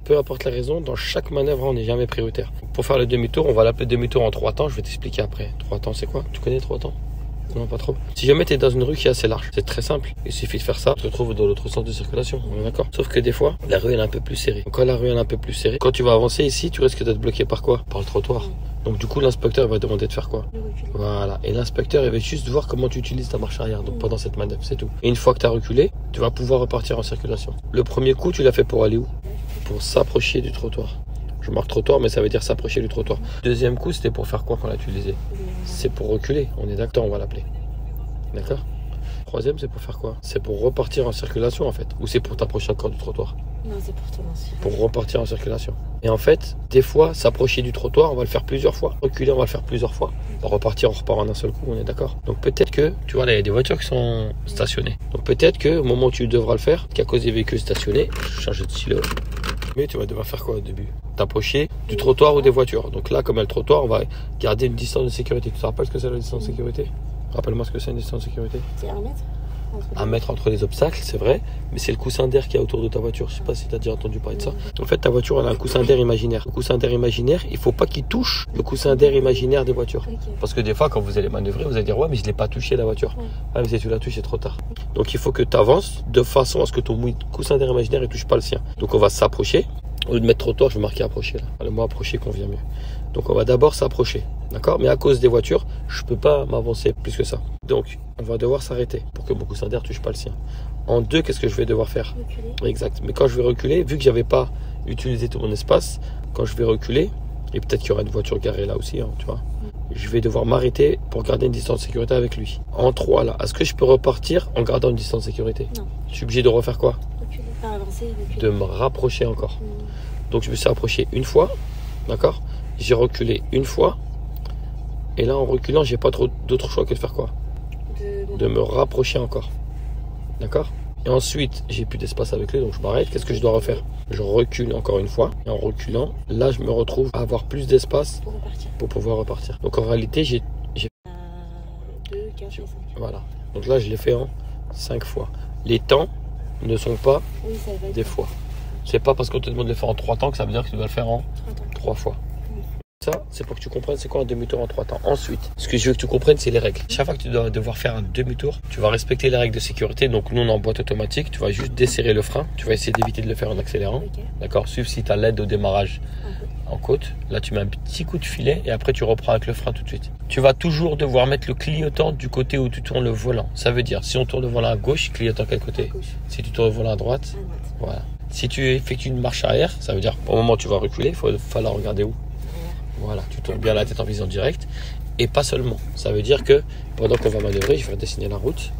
Peu importe la raison, dans chaque manœuvre, on n'est jamais prioritaire. Pour faire le demi-tour, on va l'appeler demi-tour en 3 temps. Je vais t'expliquer après. 3 temps, c'est quoi? Tu connais 3 temps? Non, pas trop. Si jamais tu es dans une rue qui est assez large, c'est très simple. Il suffit de faire ça, tu te retrouves dans l'autre sens de circulation. On est d'accord? Sauf que des fois, la rue elle est un peu plus serrée. Donc, quand la rue elle est un peu plus serrée, quand tu vas avancer ici, tu risques d'être bloqué par quoi? Par le trottoir. Donc du coup, l'inspecteur va demander de faire quoi? Voilà. Et l'inspecteur, il va juste voir comment tu utilises ta marche arrière. Donc pendant cette manœuvre, c'est tout. Et une fois que tu as reculé, tu vas pouvoir repartir en circulation. Le premier coup, tu l'as fait pour aller où? Pour s'approcher du trottoir. Je marque trottoir, mais ça veut dire s'approcher du trottoir. Deuxième coup, c'était pour faire quoi qu'on l'a utilisé? C'est pour reculer. On est d'accord, on va l'appeler. D'accord? Troisième, c'est pour faire quoi? C'est pour repartir en circulation en fait. Ou c'est pour t'approcher encore du trottoir? Non, c'est pour te lancer. Pour repartir en circulation. Et en fait, des fois, s'approcher du trottoir, on va le faire plusieurs fois. Reculer, on va le faire plusieurs fois. Pour repartir, on repart en un seul coup, on est d'accord? Donc peut-être que, tu vois, là, il y a des voitures qui sont stationnées. Donc peut-être que au moment où tu devras le faire, qu'à cause des véhicules stationnés, changer de stylo. Mais tu vas devoir faire quoi au début? T'approcher du trottoir ou des voitures. Donc là, comme il y a le trottoir, on va garder une distance de sécurité. Tu te rappelles ce que c'est la distance de sécurité? Rappelle-moi ce que c'est une distance de sécurité. C'est 1 mètre? 1 mètre entre les obstacles, c'est vrai, mais c'est le coussin d'air qui est autour de ta voiture. Je sais pas si tu as déjà entendu parler de ça. En fait, ta voiture, elle a un coussin d'air imaginaire. Le coussin d'air imaginaire, il faut pas qu'il touche le coussin d'air imaginaire des voitures. Okay. Parce que des fois, quand vous allez manœuvrer, vous allez dire ouais, mais je l'ai pas touché la voiture. Ouais, mais si tu la touches, c'est trop tard. Donc il faut que tu avances de façon à ce que ton coussin d'air imaginaire ne touche pas le sien. Donc on va s'approcher. Au lieu de mettre trottoir, je vais marquer approcher là. Le mot approcher convient mieux. Donc on va d'abord s'approcher, d'accord? Mais à cause des voitures, je peux pas m'avancer plus que ça. Donc on va devoir s'arrêter pour que mon coussin d'air touche pas le sien. En deux, qu'est-ce que je vais devoir faire? Reculer. Exact. Mais quand je vais reculer, vu que j'avais pas utilisé tout mon espace, quand je vais reculer, et peut-être qu'il y aura une voiture garée là aussi, hein, tu vois, je vais devoir m'arrêter pour garder une distance de sécurité avec lui. En 3 là, est-ce que je peux repartir en gardant une distance de sécurité? Non. Je suis obligé de refaire quoi? Reculer, pas avancer, reculer. De me rapprocher encore. Donc je me suis approché une fois, d'accord? J'ai reculé une fois. Et là, en reculant, j'ai pas trop d'autre choix que de faire quoi? De me rapprocher encore. D'accord? Et ensuite, j'ai plus d'espace avec lui, donc je m'arrête. Qu'est-ce que je dois refaire? Je recule encore une fois. Et en reculant, là, je me retrouve à avoir plus d'espace pour pouvoir repartir. Donc en réalité, j'ai 2, 4, 5. Voilà. Donc là, je l'ai fait en 5 fois. Les temps ne sont pas des fois. C'est pas parce qu'on te demande de le faire en 3 temps que ça veut dire que tu dois le faire en 3 fois. Ça, c'est pour que tu comprennes c'est quoi un demi-tour en 3 temps. Ensuite, ce que je veux que tu comprennes, c'est les règles. Chaque fois que tu dois devoir faire un demi-tour, tu vas respecter les règles de sécurité. Donc nous, on est en boîte automatique. Tu vas juste desserrer le frein. Tu vas essayer d'éviter de le faire en accélérant. Okay. D'accord? Sauf si tu as l'aide au démarrage en côte. Là, tu mets un petit coup de filet et après, tu reprends avec le frein tout de suite. Tu vas toujours devoir mettre le clignotant du côté où tu tournes le volant. Ça veut dire, si on tourne le volant à gauche, clignotant quel côté? Si tu tournes le volant à droite, voilà. Si tu effectues une marche arrière, ça veut dire au moment où tu vas reculer, il va falloir regarder où? Voilà, tu tournes bien la tête en vision directe. Et pas seulement. Ça veut dire que pendant qu'on va manœuvrer, je vais dessiner la route.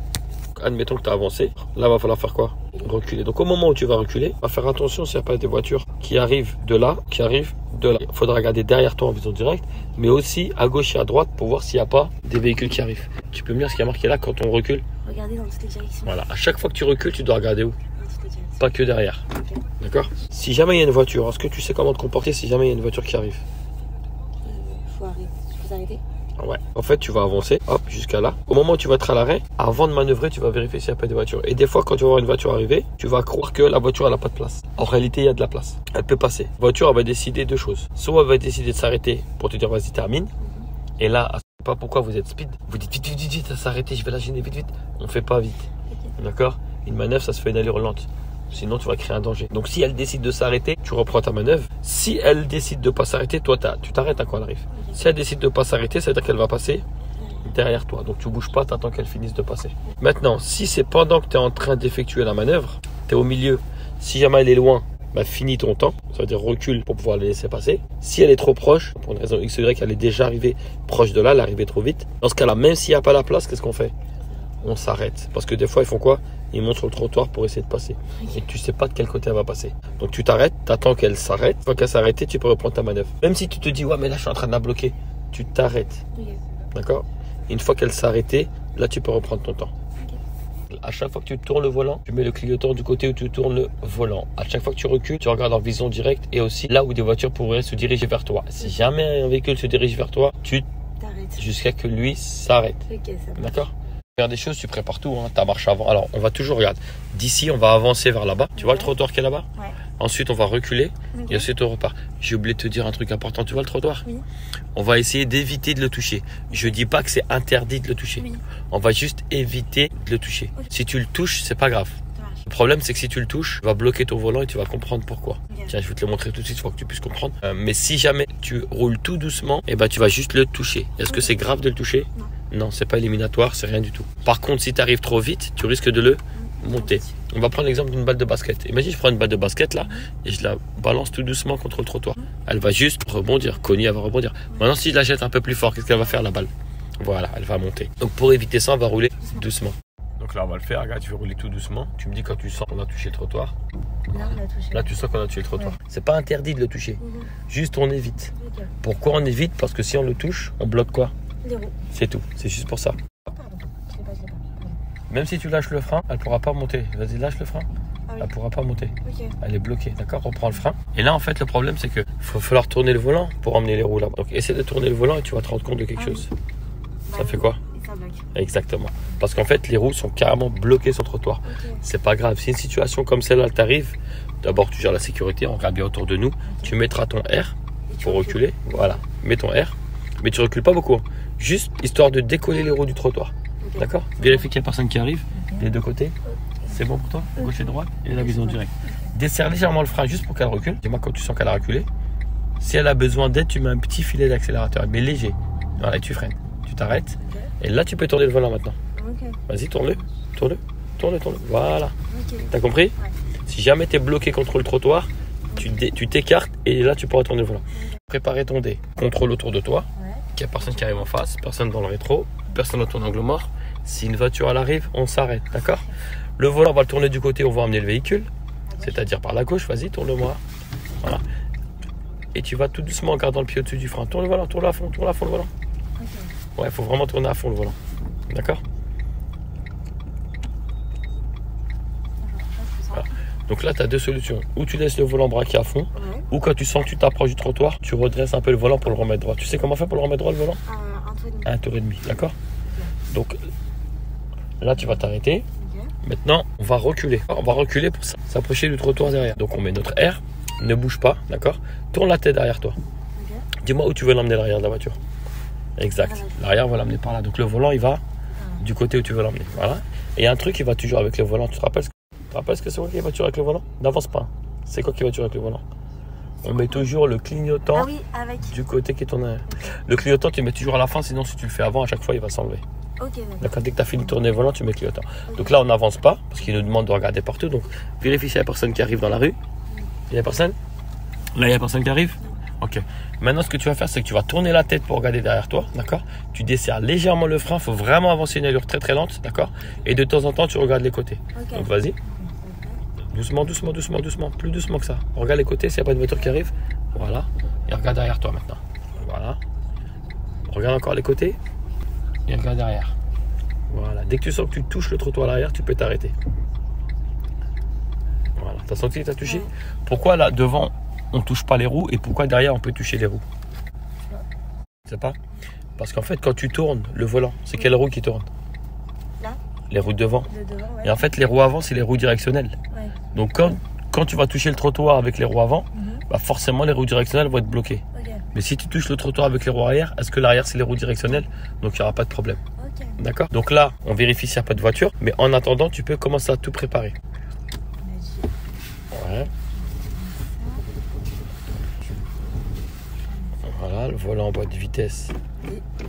Admettons que tu as avancé. Là, il va falloir faire quoi? Reculer. Donc au moment où tu vas reculer, va faire attention s'il n'y a pas des voitures qui arrivent de là, qui arrivent de là. Il faudra regarder derrière toi en vision directe, mais aussi à gauche et à droite pour voir s'il n'y a pas des véhicules qui arrivent. Tu peux me dire ce qu'il y a marqué là quand on recule? Regardez dans toutes les directions. Voilà, à chaque fois que tu recules, tu dois regarder où? Pas que derrière. Okay. D'accord? Si jamais il y a une voiture, est-ce que tu sais comment te comporter si jamais il y a une voiture qui arrive? Faut arrêter. Ouais. En fait, tu vas avancer, hop, jusqu'à là. Au moment où tu vas être à l'arrêt, avant de manœuvrer, tu vas vérifier s'il n'y a pas de voiture. Et des fois, quand tu vas voir une voiture arriver, tu vas croire que la voiture, elle n'a pas de place. En réalité, il y a de la place. Elle peut passer. La voiture, elle va décider 2 choses. Soit elle va décider de s'arrêter pour te dire, vas-y, termine. Et là, je sais pas pourquoi vous êtes speed. Vous dites vite, à s'arrêter, je vais la gêner vite. On fait pas vite. D'accord? Une manœuvre, ça se fait une allure lente. Sinon, tu vas créer un danger. Donc, si elle décide de s'arrêter, tu reprends ta manœuvre. Si elle décide de ne pas s'arrêter, toi, tu t'arrêtes quand elle arrive. Si elle décide de ne pas s'arrêter, ça veut dire qu'elle va passer derrière toi. Donc, tu ne bouges pas, tu attends qu'elle finisse de passer. Maintenant, si c'est pendant que tu es en train d'effectuer la manœuvre, tu es au milieu. Si jamais elle est loin, bah, finis ton temps. Ça veut dire recule pour pouvoir la laisser passer. Si elle est trop proche, pour une raison X ou Y, elle est déjà arrivée proche de là, elle est arrivée trop vite. Dans ce cas-là, même s'il n'y a pas la place, qu'est-ce qu'on fait? On s'arrête. Parce que des fois, ils font quoi? Ils montent sur le trottoir pour essayer de passer. Et tu sais pas de quel côté elle va passer. Donc tu t'arrêtes, tu attends qu'elle s'arrête. Une fois qu'elle s'est arrêtée, tu peux reprendre ta manœuvre. Même si tu te dis, ouais, mais là, je suis en train de la bloquer. Tu t'arrêtes. Okay. D'accord? Une fois qu'elle s'est arrêtée, là, tu peux reprendre ton temps. Okay. À chaque fois que tu tournes le volant, tu mets le clignotant du côté où tu tournes le volant. À chaque fois que tu recules, tu regardes en vision directe et aussi là où des voitures pourraient se diriger vers toi. Si jamais un véhicule se dirige vers toi, tu t'arrêtes jusqu'à que lui s'arrête. Okay, d'accord? Faire des choses, tu prépares tout, hein, ta marche avant. Alors, on va toujours, regarde, d'ici, on va avancer vers là-bas. Tu vois le trottoir qui est là-bas? Ouais. Ensuite, on va reculer. Ok. Et ensuite, on repart. J'ai oublié de te dire un truc important. Tu vois le trottoir? Oui. On va essayer d'éviter de le toucher. Je dis pas que c'est interdit de le toucher. Oui. On va juste éviter de le toucher. Ok. Si tu le touches, c'est pas grave. Ça marche. Le problème, c'est que si tu le touches, tu vas bloquer ton volant et tu vas comprendre pourquoi. Ok. Tiens, je vais te le montrer tout de suite pour que tu puisses comprendre. Mais si jamais tu roules tout doucement, eh ben, tu vas juste le toucher. Est-ce que Ok. c'est grave de le toucher? Non. Non, c'est pas éliminatoire, c'est rien du tout. Par contre, si tu arrives trop vite, tu risques de le monter. On va prendre l'exemple d'une balle de basket. Imagine, je prends une balle de basket là et je la balance tout doucement contre le trottoir. Elle va juste rebondir. Connie, elle va rebondir. Maintenant, si je la jette un peu plus fort, qu'est-ce qu'elle va faire la balle? Voilà, elle va monter. Donc, pour éviter ça, on va rouler doucement. Donc là, on va le faire. Regarde, tu veux rouler tout doucement. Tu me dis quand tu sens qu'on a touché le trottoir. Là, on l'a touché. Là, tu sens qu'on a touché le trottoir. Ouais. C'est pas interdit de le toucher. Mhm. Juste, on évite. Ok. Pourquoi on évite? Parce que si on le touche, on bloque quoi? Les roues. C'est tout. C'est juste pour ça. Pardon. Je l'ai pas. Pardon. Même si tu lâches le frein, elle pourra pas monter. Vas-y, lâche le frein. Ah oui. Elle pourra pas monter. Ok. Elle est bloquée, d'accord? On prend le frein. Et là, en fait, le problème, c'est que faut falloir tourner le volant pour emmener les roues là-bas. Donc, essaie de tourner le volant et tu vas te rendre compte de quelque Ah oui. chose. Bah, Ça fait quoi? Ça bloque. Exactement. Parce qu'en fait, les roues sont carrément bloquées sur le trottoir. Ok. C'est pas grave. Si une situation comme celle-là t'arrive, d'abord, tu gères la sécurité, on regarde bien autour de nous. Tu mettras ton R Et tu pour recules. reculer. Voilà. Mets ton R. Mais tu recules pas beaucoup. Hein. Juste histoire de décoller les roues du trottoir. Ok. D'accord? Vérifie qu'il n'y a personne qui arrive. Ok. Des deux côtés. C'est bon pour toi? Gauche et droite. Et la Ok, vision c'est bon. directe. Desserre légèrement le frein juste pour qu'elle recule. Dis-moi quand tu sens qu'elle a reculé. Si elle a besoin d'aide, tu mets un petit filet d'accélérateur, mais léger. Voilà, et tu freines. Tu t'arrêtes. Ok. Et là, tu peux tourner le volant maintenant. Ok. Vas-y, tourne-le. Tourne-le. Tourne-le, tourne-le. Voilà. Ok. T'as compris? Ouais. Si jamais tu es bloqué contre le trottoir, tu t'écartes et là, tu pourras tourner le volant. Préparer ton dé. Contrôle autour de toi. Ouais. Qu'il n'y a personne qui arrive en face, personne dans le rétro, personne dans ton angle mort. Si une voiture elle arrive, on s'arrête, d'accord? Le volant, on va le tourner du côté où on va emmener le véhicule, c'est-à-dire par la gauche. Vas-y, tourne-le-moi. Voilà. Et tu vas tout doucement en gardant le pied au-dessus du frein. Tourne le volant, tourne à fond le volant. Ok. Ouais, il faut vraiment tourner à fond le volant. D'accord? Voilà. Donc là, tu as deux solutions. Ou tu laisses le volant braqué à fond, Ouais. ou quand tu sens que tu t'approches du trottoir, tu redresses un peu le volant pour le remettre droit. Tu sais comment faire pour le remettre droit le volant? Un tour et demi. Un tour et demi, d'accord? Donc là, tu vas t'arrêter. Ok. Maintenant, on va reculer. On va reculer pour s'approcher du trottoir derrière. Donc on met notre R, ne bouge pas, d'accord? Tourne la tête derrière toi. Ok. Dis-moi où tu veux l'emmener l'arrière de la voiture. Exact. Voilà. L'arrière, on va l'emmener par là. Donc le volant, il va du côté où tu veux l'emmener. Voilà. Et il y a un truc qui va toujours avec le volant. Tu te rappelles ce que c'est quoi qui va toujours avec le volant? N'avance pas. C'est quoi qui va toujours avec le volant? On met toujours le clignotant Ah oui, avec. du côté qui est ton arrière. Le clignotant, tu le mets toujours à la fin, sinon si tu le fais avant, à chaque fois, il va s'enlever. Ok, d'accord. D'accord, dès que tu as fini de tourner le volant, tu mets le clignotant. Donc là, on n'avance pas, parce qu'il nous demande de regarder partout. Donc vérifie s'il n'y a personne qui arrive dans la rue. Il n'y a personne? Là, il n'y a personne qui arrive? Ok. Maintenant, ce que tu vas faire, c'est que tu vas tourner la tête pour regarder derrière toi. D'accord? Tu desserres légèrement le frein. Il faut vraiment avancer une allure très très lente. D'accord? Et de temps en temps, tu regardes les côtés. Ok. Donc vas-y. Doucement, doucement, doucement, doucement. Plus doucement que ça. Regarde les côtés s'il n'y a pas de voiture qui arrive. Voilà. Et regarde derrière toi maintenant. Voilà. Regarde encore les côtés. Et regarde derrière. Voilà. Dès que tu sens que tu touches le trottoir à l'arrière, tu peux t'arrêter. Voilà. T'as senti que t'as touché? Ouais. Pourquoi là, devant, on touche pas les roues et pourquoi derrière, on peut toucher les roues? Tu sais pas? Parce qu'en fait, quand tu tournes le volant, c'est quelle roue qui tourne? Là? Les roues de devant. Le devant, ouais. Et en fait, les roues avant, c'est les roues directionnelles. Ouais. Donc quand tu vas toucher le trottoir avec les roues avant, Mhm. bah forcément les roues directionnelles vont être bloquées. Ok. Mais si tu touches le trottoir avec les roues arrière, est-ce que l'arrière c'est les roues directionnelles? Donc il n'y aura pas de problème. Ok. D'accord? Donc là, on vérifie s'il n'y a pas de voiture. Mais en attendant, tu peux commencer à tout préparer. Ouais. Voilà, le volant en boîte de vitesse.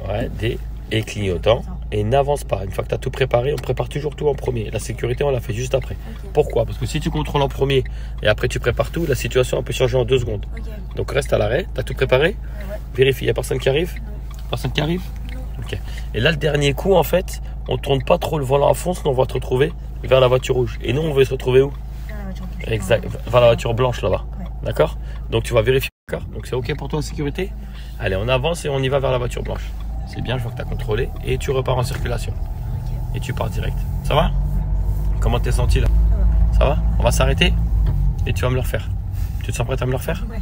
Ouais, D. Et clignotant. Et n'avance pas. Une fois que tu as tout préparé, on prépare toujours tout en premier. La sécurité, on la fait juste après. Ok. Pourquoi? Parce que si tu contrôles en premier et après tu prépares tout, la situation elle peut changer en 2 secondes. Ok. Donc reste à l'arrêt, tu as tout préparé, Ouais. vérifie, il n'y a personne qui arrive? Personne qui arrive? Ok. Et là, le dernier coup, en fait, on tourne pas trop le volant à fond, sinon on va te retrouver vers la voiture rouge. Et nous, on veut se retrouver où? Dans la voiture. Exact, vers la voiture blanche là-bas. Ouais. D'accord? Donc tu vas vérifier. D'accord? Donc c'est ok pour toi en sécurité? Allez, on avance et on y va vers la voiture blanche. C'est bien, je vois que tu as contrôlé. Et tu repars en circulation. Et tu pars direct. Ça va? Comment t'es senti là? Ça va? On va s'arrêter et tu vas me le refaire. Tu te sens prête à me le refaire? Ouais.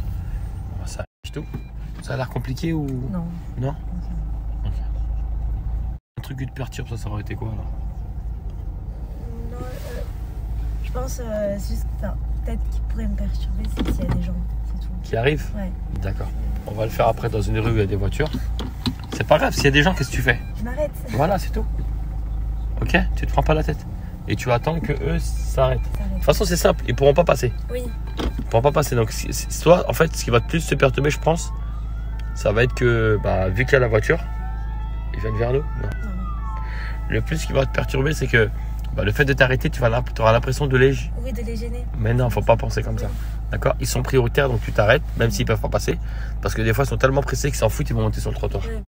On va s'arrêter tout. Ça a l'air compliqué ou? Non. Non? Ok. Un truc qui te perturbe, ça aurait été quoi là? Non, je pense juste. Enfin, peut-être qui pourrait me perturber, c'est s'il y a des gens, c'est tout. Qui arrive? Ouais. D'accord. On va le faire après dans une rue où il y a des voitures. C'est pas grave, s'il y a des gens, qu'est-ce que tu fais? Je m'arrête. Voilà, c'est tout. Ok? Tu te prends pas la tête. Et tu attends que eux s'arrêtent. De toute façon, c'est simple, ils pourront pas passer. Oui. Ils pourront pas passer. Donc, toi, en fait, ce qui va plus te perturber, je pense, ça va être que, bah, vu qu'il y a la voiture, ils viennent vers nous. Non. Non. Le plus qui va te perturber, c'est que bah, le fait de t'arrêter, tu auras l'impression de les... Oui, de les gêner. Mais non, faut pas penser comme ça. D'accord? Ils sont prioritaires, donc tu t'arrêtes, même s'ils peuvent pas passer. Parce que des fois, ils sont tellement pressés qu'ils s'en foutent, ils vont monter sur le trottoir. Oui.